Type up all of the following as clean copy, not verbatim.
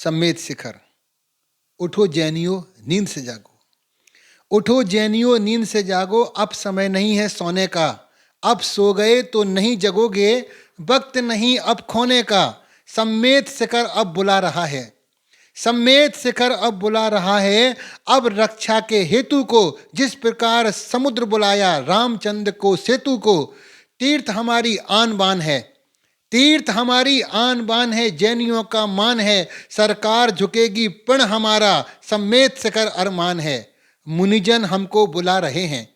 सम्मेद शिखर। उठो जैनियों, नींद से जागो। उठो जैनियों, नींद से जागो, अब समय नहीं है सोने का। अब सो गए तो नहीं जगोगे, वक्त नहीं अब खोने का। सम्मेद शिखर अब बुला रहा है। सम्मेद शिखर अब बुला रहा है। अब रक्षा के हेतु को, जिस प्रकार समुद्र बुलाया रामचंद्र को सेतु को। तीर्थ हमारी आन बान है। तीर्थ हमारी आन बान है, जैनियों का मान है। सरकार झुकेगी पण हमारा, सम्मेद शिखर अरमान है। मुनिजन हमको बुला रहे हैं।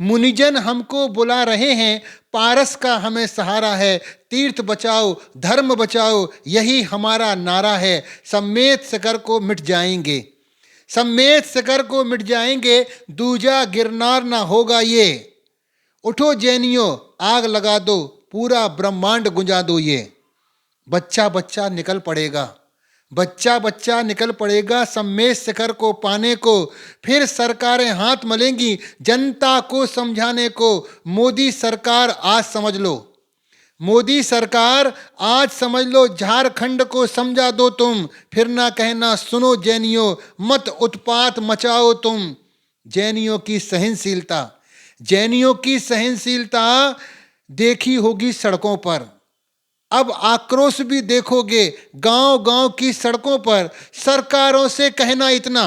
मुनिजन हमको बुला रहे हैं। पारस का हमें सहारा है। तीर्थ बचाओ, धर्म बचाओ, यही हमारा नारा है। सम्मेद शिखर को मिट जाएंगे। सम्मेद शिखर को मिट जाएंगे, दूजा गिरनार ना होगा ये। उठो जैनियों, आग लगा दो, पूरा ब्रह्मांड गुंजा दो ये। बच्चा बच्चा निकल पड़ेगा। बच्चा बच्चा निकल पड़ेगा सम्मेद शिखर को पाने को। फिर सरकारें हाथ मलेंगी जनता को समझाने को। मोदी सरकार आज समझ लो। मोदी सरकार आज समझ लो, झारखंड को समझा दो तुम। फिर ना कहना सुनो जैनियों, मत उत्पात मचाओ तुम। जैनियों की सहनशीलता, जैनियों की सहनशीलता देखी होगी सड़कों पर। अब आक्रोश भी देखोगे गांव गांव की सड़कों पर। सरकारों से कहना इतना,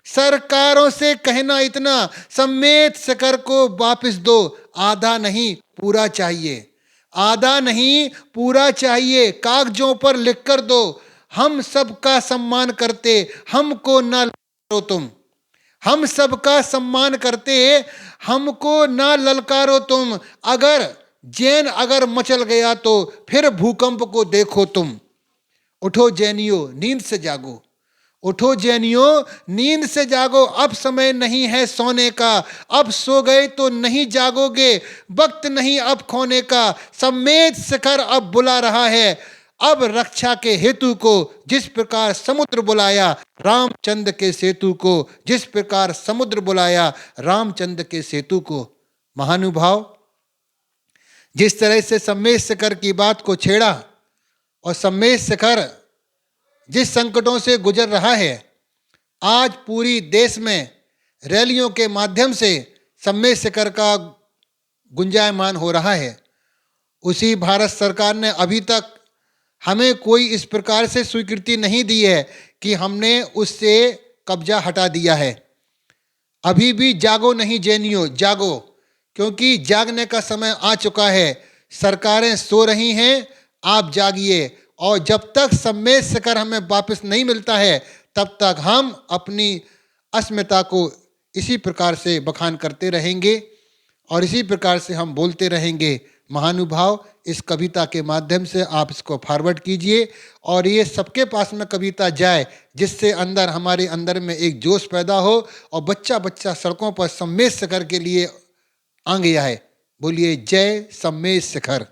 सरकारों से कहना इतना, सम्मेद शिखर को वापस दो। आधा नहीं पूरा चाहिए, आधा नहीं पूरा चाहिए। कागजों पर लिख कर दो, हम सबका सम्मान करते, हमको ना ललकारो तुम। हम सबका सम्मान करते, हमको ना ललकारो तुम। अगर जैन अगर मचल गया तो फिर भूकंप को देखो तुम। उठो जैनियों, नींद से जागो। उठो जैनियों, नींद से जागो, अब समय नहीं है सोने का। अब सो गए तो नहीं जागोगे, वक्त नहीं अब खोने का। सम्मेद शिखर अब बुला रहा है। अब रक्षा के हेतु को, जिस प्रकार समुद्र बुलाया रामचंद्र के सेतु को। जिस प्रकार समुद्र बुलाया रामचंद्र के सेतु को। महानुभाव, जिस तरह से सम्मेद शिखर की बात को छेड़ा और सम्मेद शिखर जिस संकटों से गुजर रहा है, आज पूरी देश में रैलियों के माध्यम से सम्मेद शिखर का गुंजायमान हो रहा है। उसी भारत सरकार ने अभी तक हमें कोई इस प्रकार से स्वीकृति नहीं दी है कि हमने उससे कब्जा हटा दिया है। अभी भी जागो नहीं जैनियों, जागो, क्योंकि जागने का समय आ चुका है। सरकारें सो रही हैं, आप जागिए। और जब तक सम्मेद शिखर हमें वापस नहीं मिलता है, तब तक हम अपनी अस्मिता को इसी प्रकार से बखान करते रहेंगे और इसी प्रकार से हम बोलते रहेंगे। महानुभाव, इस कविता के माध्यम से आप इसको फॉरवर्ड कीजिए और ये सबके पास में कविता जाए, जिससे अंदर हमारे अंदर में एक जोश पैदा हो और बच्चा बच्चा सड़कों पर सम्मेद शिखर के लिए आ गया है। बोलिए जय सम्मेद शिखर।